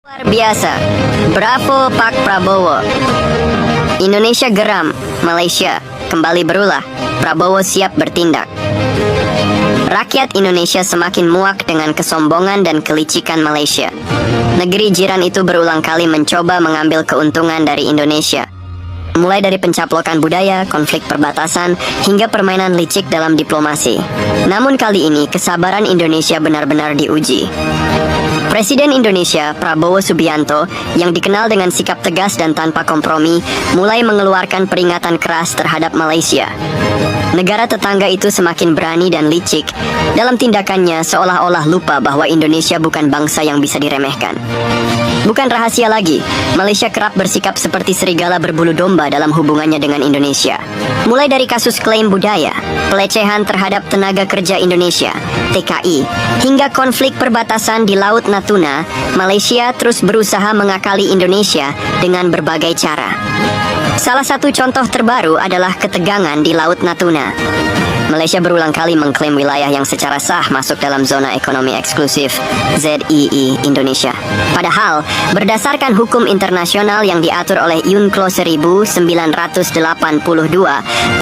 Luar biasa. Bravo Pak Prabowo. Indonesia geram, Malaysia kembali berulah. Prabowo siap bertindak. Rakyat Indonesia semakin muak dengan kesombongan dan kelicikan Malaysia. Negeri jiran itu berulang kali mencoba mengambil keuntungan dari Indonesia. Mulai dari pencaplokan budaya, konflik perbatasan, hingga permainan licik dalam diplomasi. Namun kali ini, kesabaran Indonesia benar-benar diuji. Presiden Indonesia, Prabowo Subianto, yang dikenal dengan sikap tegas dan tanpa kompromi, mulai mengeluarkan peringatan keras terhadap Malaysia. Negara tetangga itu semakin berani dan licik dalam tindakannya, seolah-olah lupa bahwa Indonesia bukan bangsa yang bisa diremehkan. Bukan rahasia lagi, Malaysia kerap bersikap seperti serigala berbulu domba dalam hubungannya dengan Indonesia. Mulai dari kasus klaim budaya, pelecehan terhadap tenaga kerja Indonesia, TKI, hingga konflik perbatasan di Laut Natuna, Malaysia terus berusaha mengakali Indonesia dengan berbagai cara. Salah satu contoh terbaru adalah ketegangan di Laut Natuna. Malaysia berulang kali mengklaim wilayah yang secara sah masuk dalam zona ekonomi eksklusif ZEE Indonesia. Padahal, berdasarkan hukum internasional yang diatur oleh UNCLOS 1982,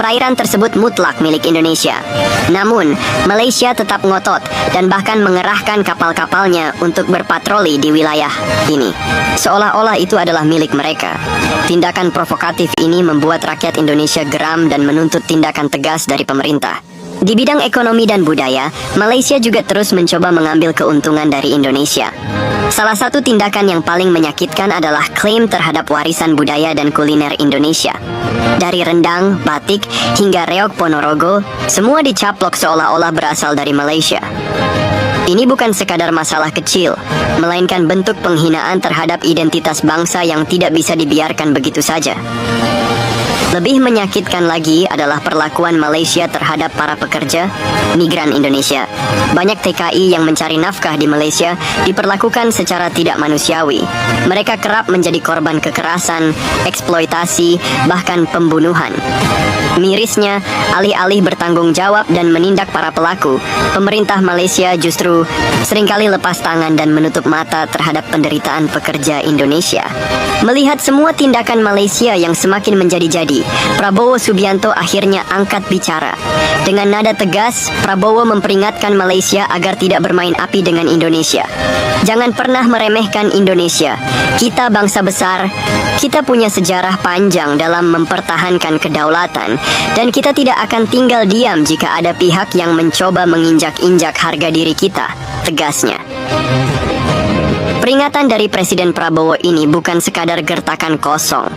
perairan tersebut mutlak milik Indonesia. Namun, Malaysia tetap ngotot dan bahkan mengerahkan kapal-kapalnya untuk berpatroli di wilayah ini. Seolah-olah itu adalah milik mereka. Tindakan provokatif ini membuat rakyat Indonesia geram dan menuntut tindakan tegas dari pemerintah. Di bidang ekonomi dan budaya, Malaysia juga terus mencoba mengambil keuntungan dari Indonesia. Salah satu tindakan yang paling menyakitkan adalah klaim terhadap warisan budaya dan kuliner Indonesia. Dari rendang, batik, hingga reok Ponorogo, semua dicaplok seolah-olah berasal dari Malaysia. Ini bukan sekadar masalah kecil, melainkan bentuk penghinaan terhadap identitas bangsa yang tidak bisa dibiarkan begitu saja. Lebih menyakitkan lagi adalah perlakuan Malaysia terhadap para pekerja migran Indonesia. Banyak TKI yang mencari nafkah di Malaysia diperlakukan secara tidak manusiawi. Mereka kerap menjadi korban kekerasan, eksploitasi, bahkan pembunuhan. Mirisnya, alih-alih bertanggung jawab dan menindak para pelaku, pemerintah Malaysia justru seringkali lepas tangan dan menutup mata terhadap penderitaan pekerja Indonesia. Melihat semua tindakan Malaysia yang semakin menjadi-jadi, Prabowo Subianto akhirnya angkat bicara. Dengan nada tegas, Prabowo memperingatkan Malaysia agar tidak bermain api dengan Indonesia. Jangan pernah meremehkan Indonesia. Kita bangsa besar, kita punya sejarah panjang dalam mempertahankan kedaulatan, dan kita tidak akan tinggal diam jika ada pihak yang mencoba menginjak-injak harga diri kita, tegasnya. Peringatan dari Presiden Prabowo ini bukan sekadar gertakan kosong.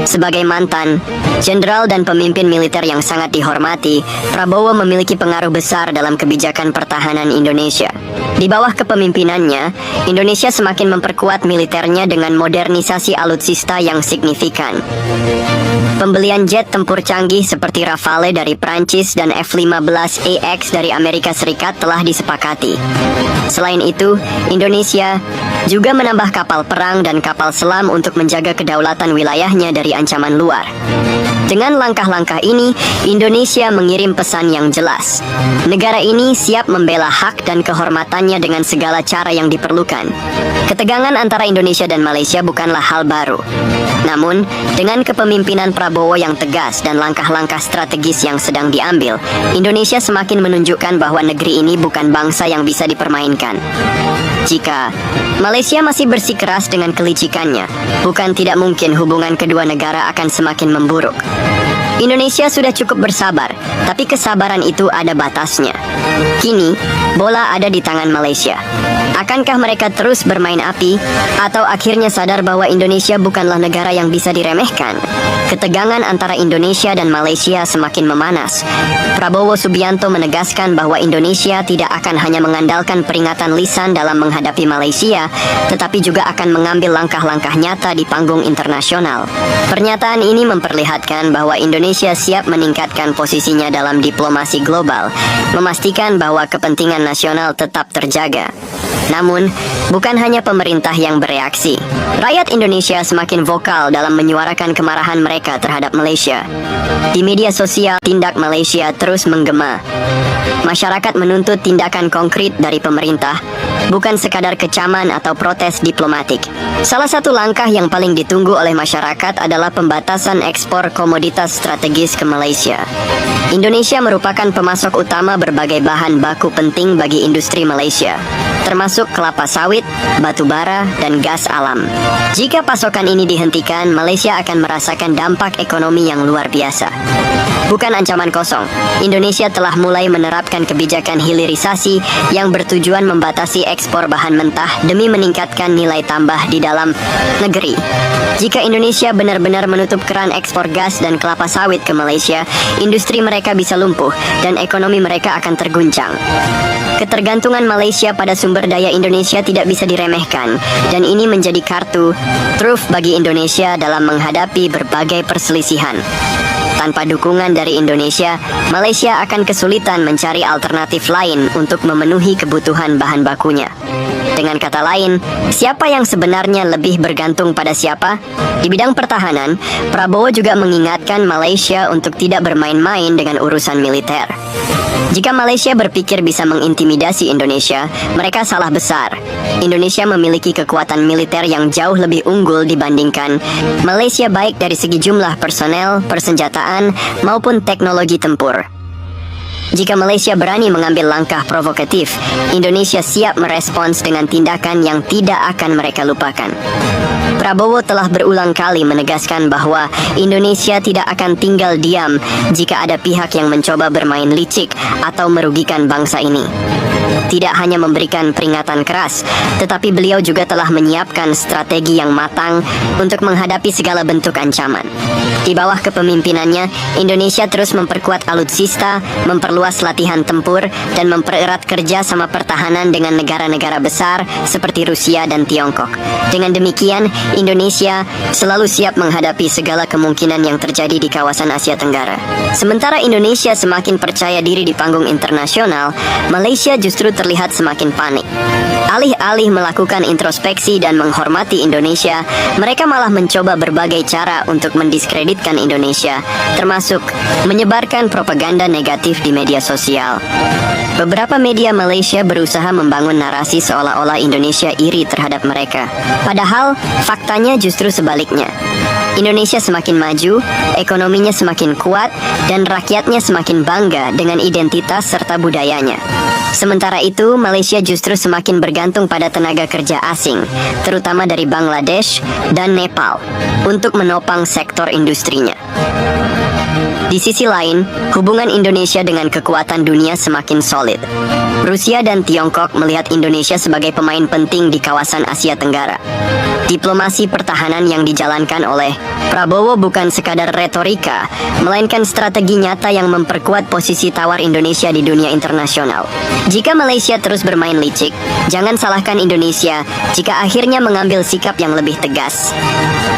Sebagai mantan jenderal dan pemimpin militer yang sangat dihormati, Prabowo memiliki pengaruh besar dalam kebijakan pertahanan Indonesia. Di bawah kepemimpinannya, Indonesia semakin memperkuat militernya dengan modernisasi alutsista yang signifikan. Pembelian jet tempur canggih seperti Rafale dari Prancis dan F-15AX dari Amerika Serikat telah disepakati. Selain itu, Indonesia juga menambah kapal perang dan kapal selam untuk menjaga kedaulatan wilayahnya dari ancaman luar. Dengan langkah-langkah ini, Indonesia mengirim pesan yang jelas. Negara ini siap membela hak dan kehormatannya dengan segala cara yang diperlukan. Ketegangan antara Indonesia dan Malaysia bukanlah hal baru. Namun, dengan kepemimpinan Prabowo yang tegas dan langkah-langkah strategis yang sedang diambil, Indonesia semakin menunjukkan bahwa negeri ini bukan bangsa yang bisa dipermainkan. Jika Malaysia masih bersikeras dengan kelicikannya, bukan tidak mungkin hubungan kedua negara akan semakin memburuk. Indonesia sudah cukup bersabar, tapi kesabaran itu ada batasnya. Kini, bola ada di tangan Malaysia. Akankah mereka terus bermain api, atau akhirnya sadar bahwa Indonesia bukanlah negara yang bisa diremehkan? Ketegangan antara Indonesia dan Malaysia semakin memanas. Prabowo Subianto menegaskan bahwa Indonesia tidak akan hanya mengandalkan peringatan lisan dalam menghadapi Malaysia, tetapi juga akan mengambil langkah-langkah nyata di panggung internasional. Pernyataan ini memperlihatkan bahwa Indonesia siap meningkatkan posisinya dalam diplomasi global, memastikan bahwa kepentingan nasional tetap terjaga. Namun, bukan hanya pemerintah yang bereaksi. Rakyat Indonesia semakin vokal dalam menyuarakan kemarahan mereka terhadap Malaysia. Di media sosial, tindak Malaysia terus menggema. Masyarakat menuntut tindakan konkret dari pemerintah, bukan sekadar kecaman atau protes diplomatik. Salah satu langkah yang paling ditunggu oleh masyarakat adalah pembatasan ekspor komoditas strategis ke Malaysia. Indonesia merupakan pemasok utama berbagai bahan baku penting bagi industri Malaysia, termasuk kelapa sawit, batu bara, dan gas alam. Jika pasokan ini dihentikan, Malaysia akan merasakan dampak ekonomi yang luar biasa. Bukan ancaman kosong, Indonesia telah mulai menerapkan kebijakan hilirisasi yang bertujuan membatasi ekspor bahan mentah demi meningkatkan nilai tambah di dalam negeri. Jika Indonesia benar-benar menutup keran ekspor gas dan kelapa sawit ke Malaysia, industri mereka bisa lumpuh dan ekonomi mereka akan terguncang. Ketergantungan Malaysia pada sumber daya Indonesia tidak bisa diremehkan, dan ini menjadi kartu truf bagi Indonesia dalam menghadapi berbagai perselisihan. Tanpa dukungan dari Indonesia, Malaysia akan kesulitan mencari alternatif lain untuk memenuhi kebutuhan bahan bakunya. Dengan kata lain, siapa yang sebenarnya lebih bergantung pada siapa? Di bidang pertahanan, Prabowo juga mengingatkan Malaysia untuk tidak bermain-main dengan urusan militer. Jika Malaysia berpikir bisa mengintimidasi Indonesia, mereka salah besar. Indonesia memiliki kekuatan militer yang jauh lebih unggul dibandingkan Malaysia, baik dari segi jumlah personel, persenjataan, maupun teknologi tempur. Jika Malaysia berani mengambil langkah provokatif, Indonesia siap merespons dengan tindakan yang tidak akan mereka lupakan. Prabowo telah berulang kali menegaskan bahwa Indonesia tidak akan tinggal diam jika ada pihak yang mencoba bermain licik atau merugikan bangsa ini. Tidak hanya memberikan peringatan keras, tetapi beliau juga telah menyiapkan strategi yang matang untuk menghadapi segala bentuk ancaman. Di bawah kepemimpinannya, Indonesia terus memperkuat alutsista, memperluas latihan tempur, dan mempererat kerja sama pertahanan dengan negara-negara besar seperti Rusia dan Tiongkok. Dengan demikian, Indonesia selalu siap menghadapi segala kemungkinan yang terjadi di kawasan Asia Tenggara. Sementara Indonesia semakin percaya diri di panggung internasional, Malaysia justru terlihat semakin panik. Alih-alih melakukan introspeksi dan menghormati Indonesia, mereka malah mencoba berbagai cara untuk mendiskreditkan Indonesia, termasuk menyebarkan propaganda negatif di media sosial. Beberapa media Malaysia berusaha membangun narasi seolah-olah Indonesia iri terhadap mereka. Padahal, faktanya justru sebaliknya. Indonesia semakin maju, ekonominya semakin kuat, dan rakyatnya semakin bangga dengan identitas serta budayanya. Sementara itu, Malaysia justru semakin bergantung pada tenaga kerja asing, terutama dari Bangladesh dan Nepal, untuk menopang sektor industrinya. Di sisi lain, hubungan Indonesia dengan kekuatan dunia semakin solid. Rusia dan Tiongkok melihat Indonesia sebagai pemain penting di kawasan Asia Tenggara. Diplomasi pertahanan yang dijalankan oleh Prabowo bukan sekadar retorika, melainkan strategi nyata yang memperkuat posisi tawar Indonesia di dunia internasional. Jika Malaysia terus bermain licik, jangan salahkan Indonesia jika akhirnya mengambil sikap yang lebih tegas.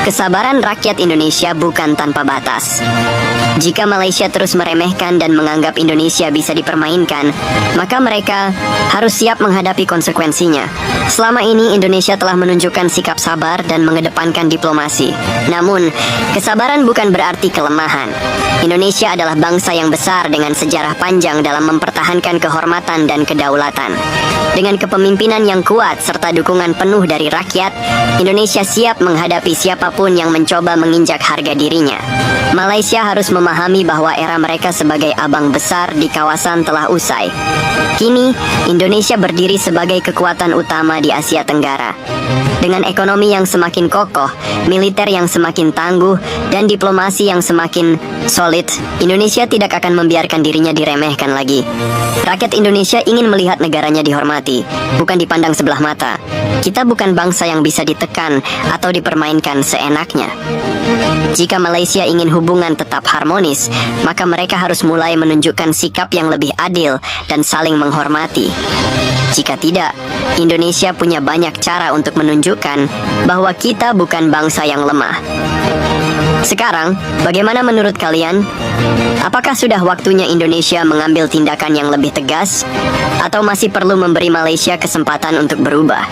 Kesabaran rakyat Indonesia bukan tanpa batas. Jika Malaysia terus meremehkan dan menganggap Indonesia bisa dipermainkan, maka mereka harus siap menghadapi konsekuensinya. Selama ini Indonesia telah menunjukkan sikap sabar dan mengedepankan diplomasi. Namun, kesabaran bukan berarti kelemahan. Indonesia adalah bangsa yang besar dengan sejarah panjang dalam mempertahankan kehormatan dan kedaulatan. Dengan kepemimpinan yang kuat serta dukungan penuh dari rakyat, Indonesia siap menghadapi siapapun yang mencoba menginjak harga dirinya. Malaysia harus memahami bahwa era mereka sebagai abang besar di kawasan telah usai. Kini, Indonesia berdiri sebagai kekuatan utama di Asia Tenggara. Dengan ekonomi yang semakin kokoh, militer yang semakin tangguh, dan diplomasi yang semakin solid, Indonesia tidak akan membiarkan dirinya diremehkan lagi. Rakyat Indonesia ingin melihat negaranya dihormati, bukan dipandang sebelah mata. Kita bukan bangsa yang bisa ditekan atau dipermainkan seenaknya. Jika Malaysia ingin hubungan tetap harmonis, maka mereka harus mulai menunjukkan sikap yang lebih adil dan saling menghormati. Jika tidak, Indonesia punya banyak cara untuk menunjukkan bahwa kita bukan bangsa yang lemah. Sekarang, bagaimana menurut kalian? Apakah sudah waktunya Indonesia mengambil tindakan yang lebih tegas, atau masih perlu memberi Malaysia kesempatan untuk berubah?